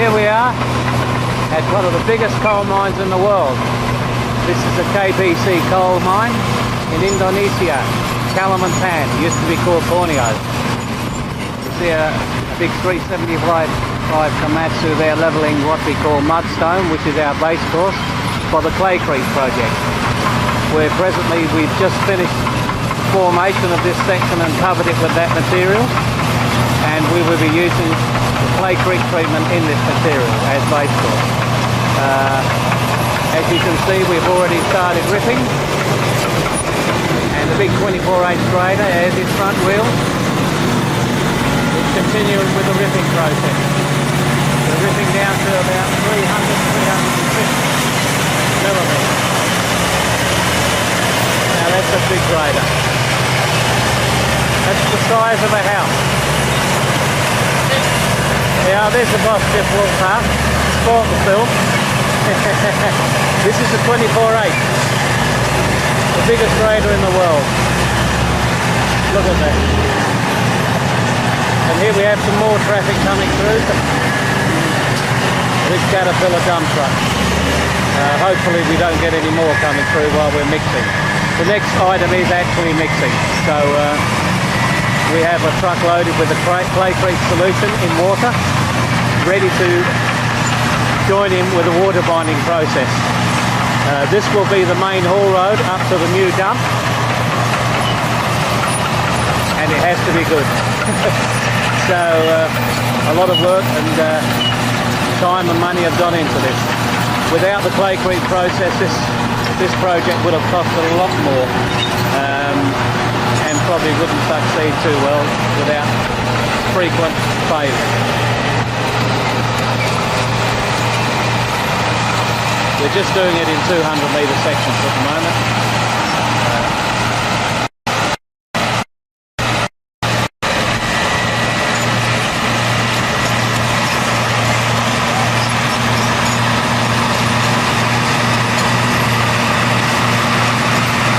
Here we are at one of the biggest coal mines in the world. This is a KPC coal mine in Indonesia, Kalimantan. It used to be called Borneo. You see a big 375 Komatsu there levelling what we call mudstone, which is our base course for the CLAYCRETE project, where presently we've just finished the formation of this section and covered it with that material, and we will be using CLAYCRETE treatment in this material as base course. As you can see, we've already started ripping, and the big 24H grader has its front wheel. It's continuing with the ripping process. We're ripping down to about 300-350 millimeters. Now that's a big grader. That's the size of a house. Yeah, there's the boss Jeff Wolfhard. Sport the film. This is the 24H, the biggest grader in the world. Look at that. And here we have some more traffic coming through. This Caterpillar dump truck. Hopefully we don't get any more coming through while we're mixing. The next item is actually mixing. So we have a truck loaded with the CLAYCRETE solution in water, ready to join in with the water binding process. This will be the main haul road up to the new dump, and it has to be good. So a lot of work and time and money have gone into this. Without the CLAYCRETE process, this project would have cost a lot more, and probably wouldn't succeed too well without frequent failure. We're just doing it in 200-metre sections at the moment.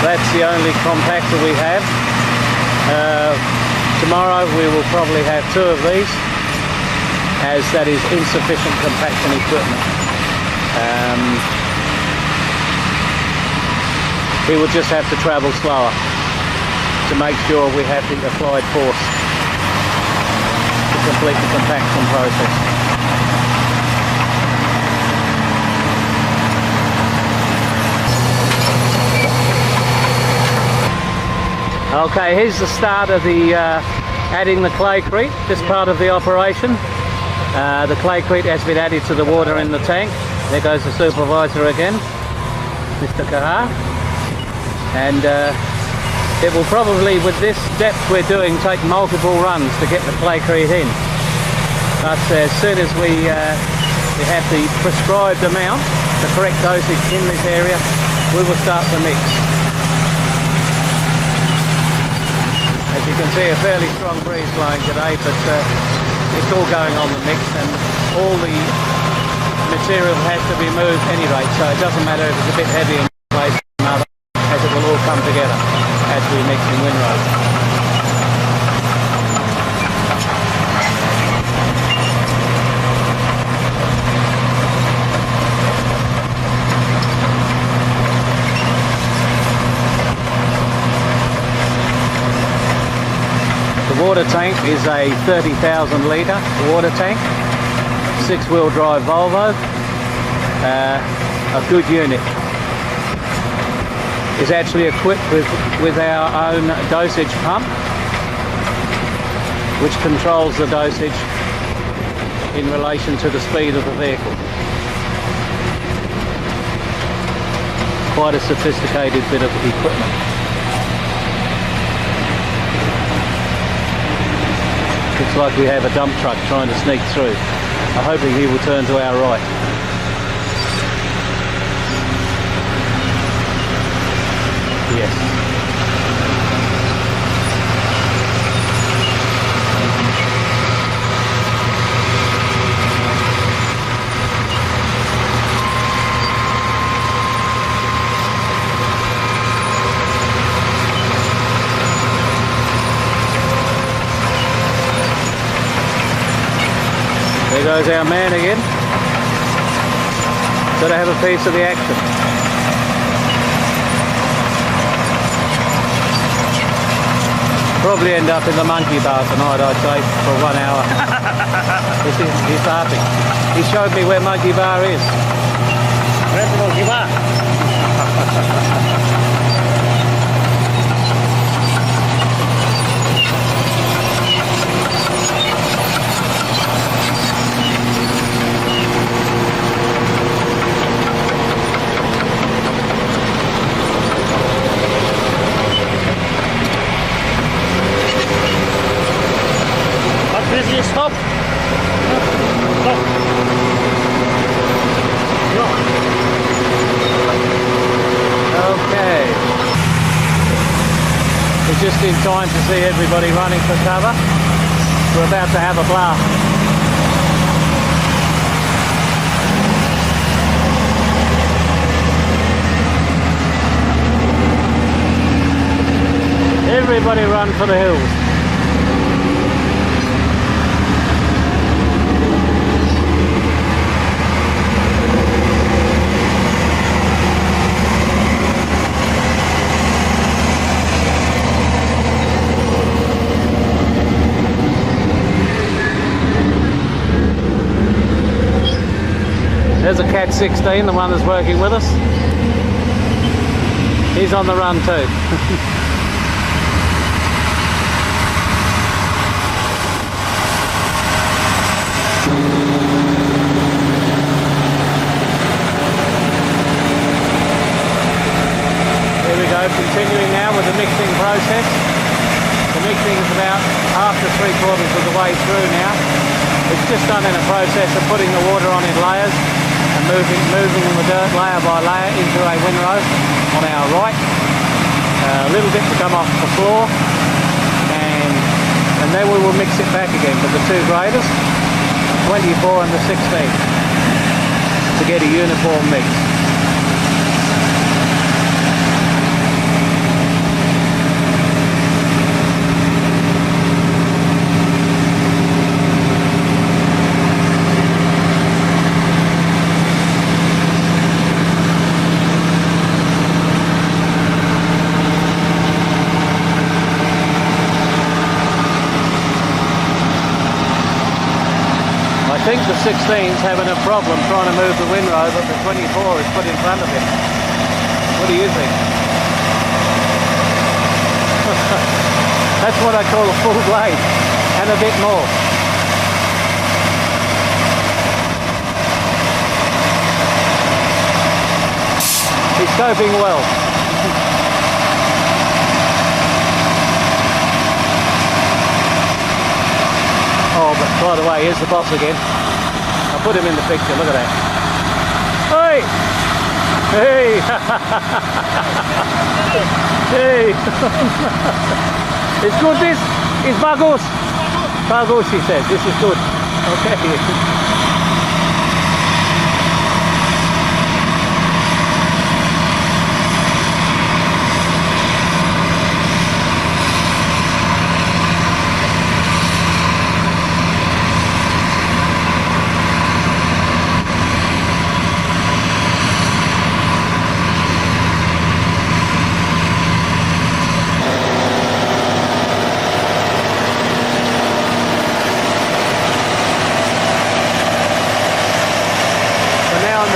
That's the only compactor we have. Tomorrow we will probably have 2 of these, as that is insufficient compaction equipment. We will just have to travel slower to make sure we have the applied force to complete the compaction process. Okay, here's the start of the adding the CLAYCRETE, this part of the operation. The CLAYCRETE has been added to the water in the tank. There goes the supervisor again, Mr. Kahar. And it will probably, with this depth we're doing, take multiple runs to get the CLAYCRETE in. But as soon as we have the prescribed amount, the correct dosage in this area, we will start the mix. As you can see, a fairly strong breeze blowing today, but it's all going on the mix, and all the material has to be moved anyway, so it doesn't matter if it's a bit heavy in place or another, as it will all come together as we mix in windrows. The water tank is a 30,000 litre water tank, 6-wheel drive Volvo, a good unit. Is actually equipped with our own dosage pump, which controls the dosage in relation to the speed of the vehicle. Quite a sophisticated bit of equipment. Looks like we have a dump truck trying to sneak through. I'm hoping he will turn to our right. Yes. There goes our man again. Got to have a piece of the action. Probably end up in the monkey bar tonight, I'd say, for 1 hour. He's laughing. He showed me where monkey bar is. Where's the monkey bar? Stop! Stop! No. Okay. We're just in time to see everybody running for cover. We're about to have a blast. Everybody run for the hills. There's a Cat 16, the one that's working with us. He's on the run too. Here we go, continuing now with the mixing process. The mixing is about half to 3/4 of the way through now. It's just done in a process of putting the water on in layers and moving the dirt layer by layer into a windrow on our right. A little bit to come off the floor, and then we will mix it back again with the 2 graders, 24 and the 16, to get a uniform mix. I think the 16's having a problem trying to move the windrow, but the 24 is put in front of him. What do you think? That's what I call a full blade, and a bit more. He's coping well. Oh, but by the way, here's the boss again. I'll put him in the picture, look at that. Hey! Hey! Hey! It's good this? It's bagus? Bagus, he says. This is good. Okay.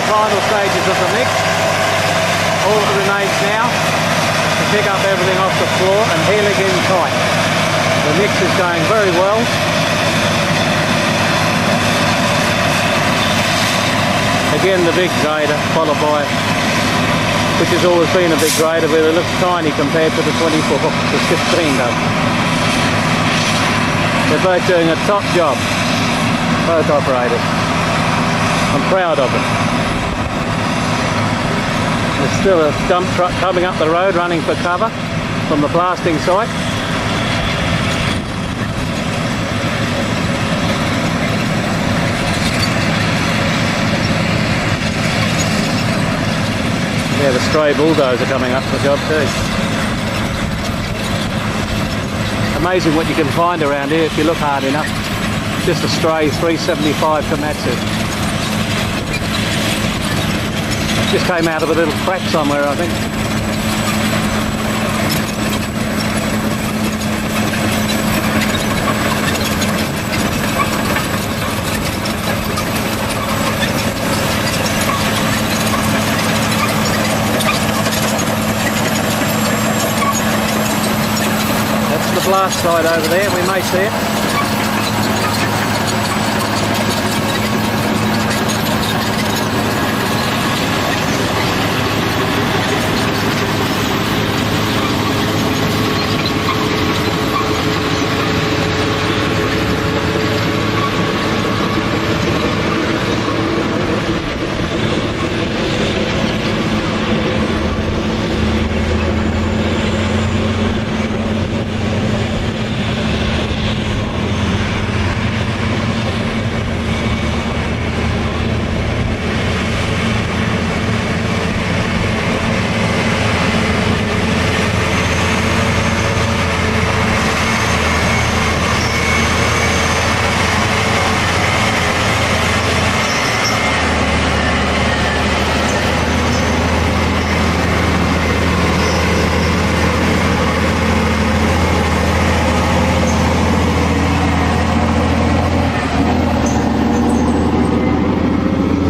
Final stages of the mix. All that remains now to pick up everything off the floor and heel again tight. The mix is going very well. Again the big grader followed by, which has always been a big grader, but it looks tiny compared to the 24, the 15 does. They're both doing a top job, both operators. I'm proud of them. There's still a dump truck coming up the road running for cover from the blasting site. Yeah, the stray bulldozer coming up for the job too. Amazing what you can find around here if you look hard enough. Just a stray 375 Komatsu. Just came out of a little crack somewhere, I think. That's the blast side over there, we may see it.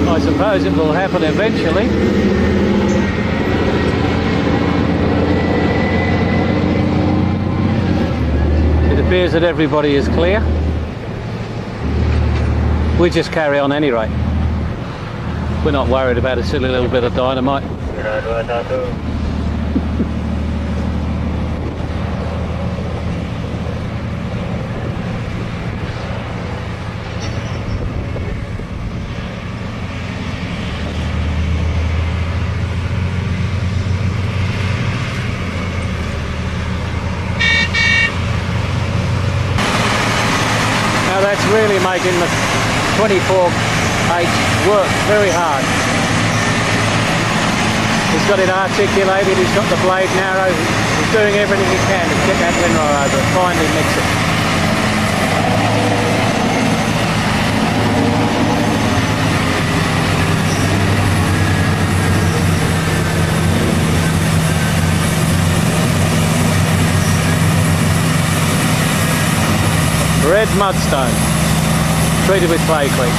I suppose it will happen eventually. It appears that everybody is clear. We just carry on any rate. We're not worried about a silly little bit of dynamite. That's really making the 24H work very hard. He's got it articulated, he's got the blade narrow, he's doing everything he can to get that windrow over and finally mix it. Red mudstone, treated with CLAYCRETE.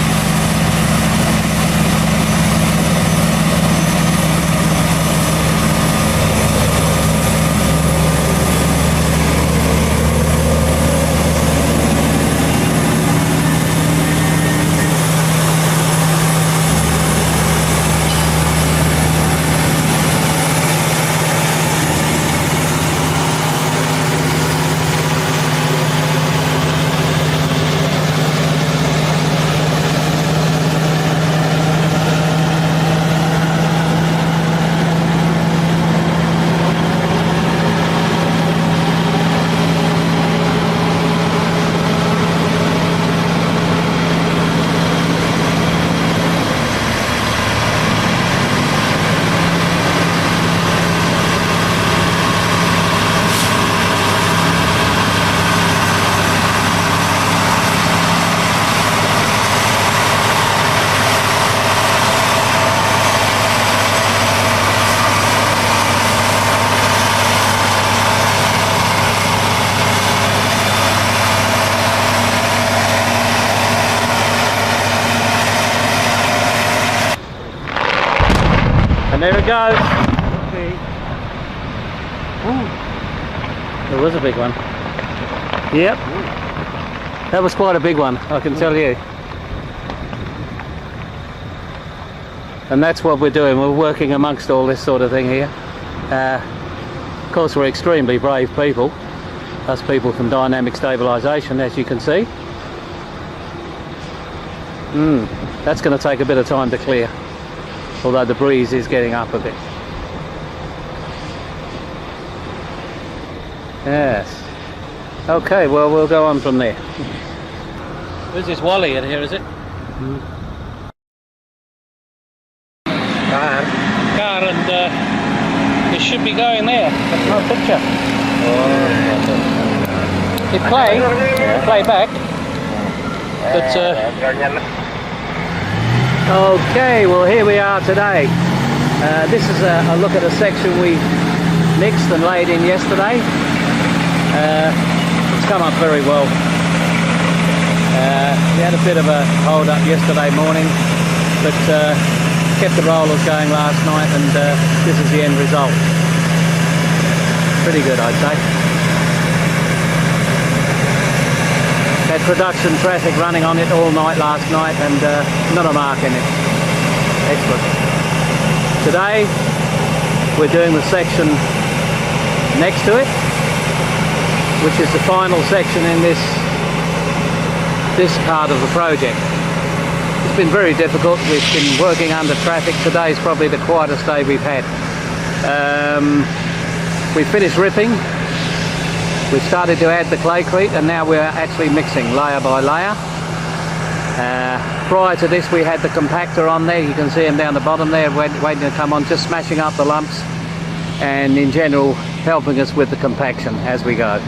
And there it goes. Okay. There was a big one. Yep. That was quite a big one, I can tell you. And that's what we're doing. We're working amongst all this sort of thing here. Of course, we're extremely brave people. Us people from Dynamic Stabilisation, as you can see. That's going to take a bit of time to clear. Although the breeze is getting up a bit. Yes. Okay, well, we'll go on from there. Where's this Wally in here, is it? Car, and it should be going there. That's no picture. It play back. But okay, well here we are today. This is a look at a section we mixed and laid in yesterday. It's come up very well. We had a bit of a hold up yesterday morning, but kept the rollers going last night, and this is the end result. Pretty good, I'd say. Had production traffic running on it all night last night, and not a mark in it. Excellent. Today we're doing the section next to it, which is the final section in this part of the project. It's been very difficult. We've been working under traffic. Today's probably the quietest day we've had. We finished ripping. We started to add the claycrete, and now we're actually mixing layer by layer. Prior to this we had the compactor on there. You can see him down the bottom there waiting to come on, just smashing up the lumps and in general helping us with the compaction as we go.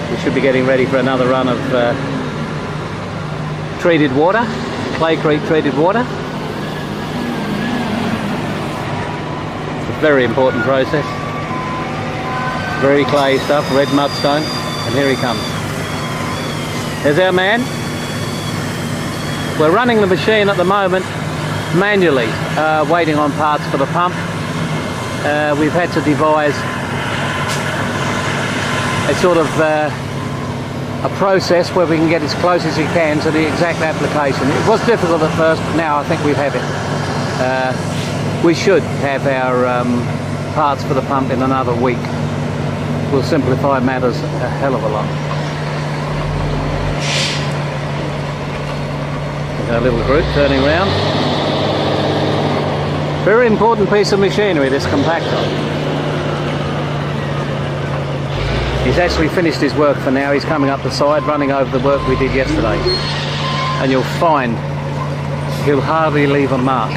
We should be getting ready for another run of treated water, claycrete treated water. It's a very important process. Very clay stuff, red mudstone, and here he comes. There's our man. We're running the machine at the moment manually, waiting on parts for the pump. We've had to devise a sort of a process where we can get as close as we can to the exact application. It was difficult at first, but now I think we have it. We should have our parts for the pump in another week. Will simplify matters a hell of a lot. There's our little group turning around. Very important piece of machinery, this compactor. He's actually finished his work for now. He's coming up the side, running over the work we did yesterday. And you'll find he'll hardly leave a mark.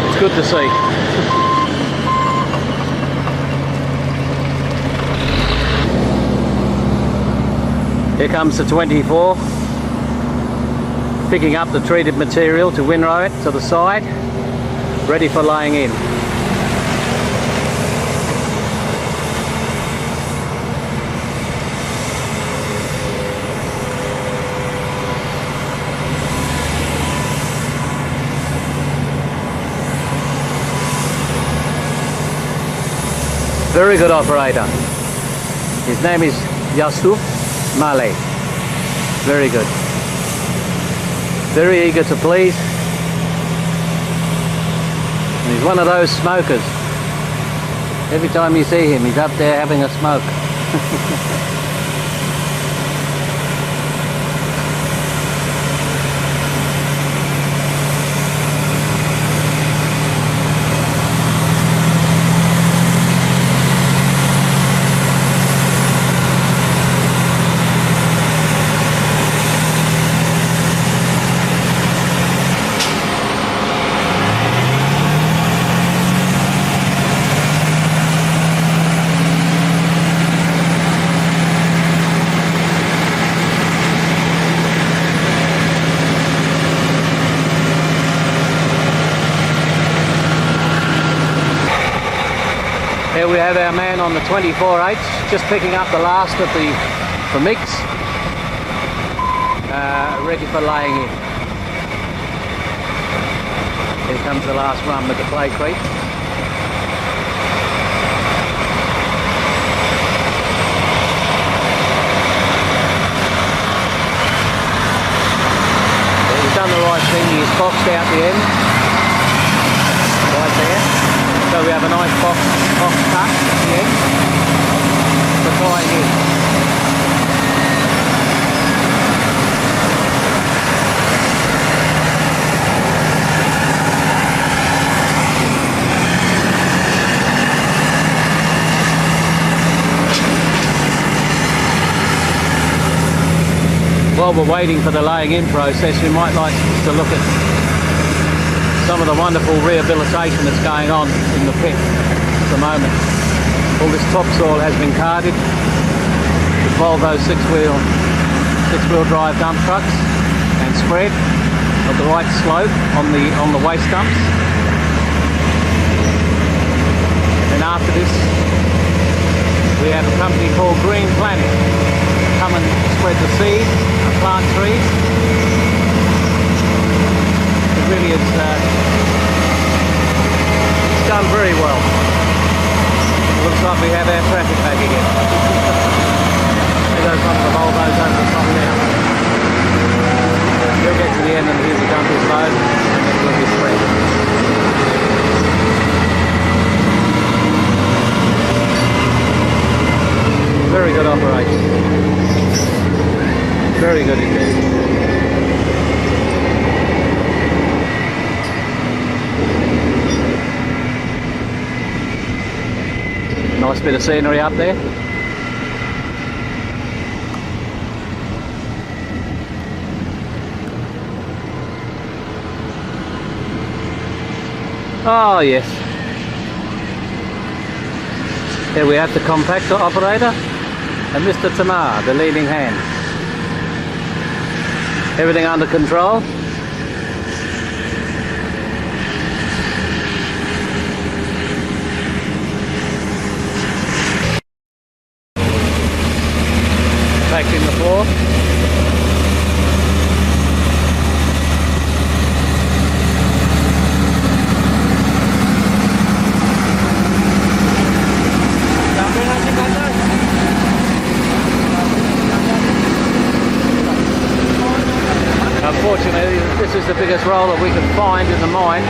It's good to see. Here comes the 24, picking up the treated material to windrow it to the side, ready for laying in. Very good operator. His name is Yusuf Malay. Very good. Very eager to please. And he's one of those smokers. Every time you see him, he's up there having a smoke. Here we have our man on the 24/8, just picking up the last of the mix, ready for laying in. Here comes the last run with the claycrete. He's done the right thing, he's boxed out the end, right there. So we have a nice box cut at the end for tying in. while we're waiting for the laying in process, we might like to look at some of the wonderful rehabilitation that's going on in the pit at the moment. All this topsoil has been carted with Volvo six-wheel drive dump trucks and spread at the right slope on the waste dumps. And after this, we have a company called Green Planet come and spread the seed and plant trees. It really is it's done very well. It looks like we have our traffic back again. There goes one of the Volvos over the top now. We'll get to the end and here's the dumper's load and then we'll be spread. Very good operation. Very good indeed. Nice bit of scenery up there. Oh yes. Here we have the compactor operator and Mr. Tamar, the leading hand. Everything under control. Compacting the floor. Unfortunately, this is the biggest roll that we can find in the mine.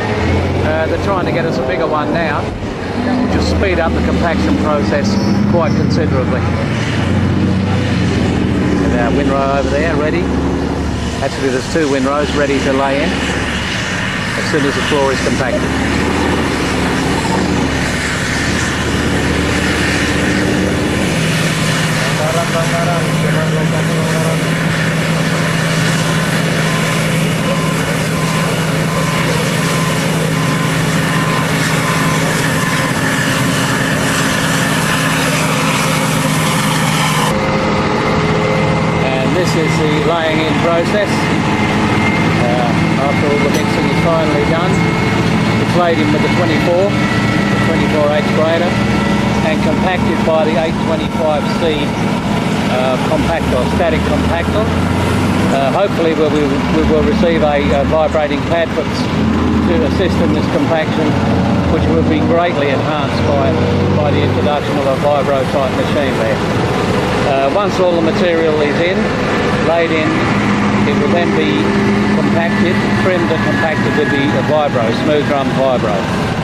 They're trying to get us a bigger one now, which will speed up the compaction process quite considerably. And our windrow over there, ready. Actually, there's two windrows ready to lay in as soon as the floor is compacted. This is the laying in process. After all the mixing is finally done, it's laid in with the 24H grader and compacted by the 825C compactor, static compactor. Hopefully we will receive a vibrating pad to assist in this compaction, which will be greatly enhanced by the introduction of a vibro type machine there. Once all the material is laid in, it will then be compacted, trimmed and compacted with the vibro, smooth drum vibro.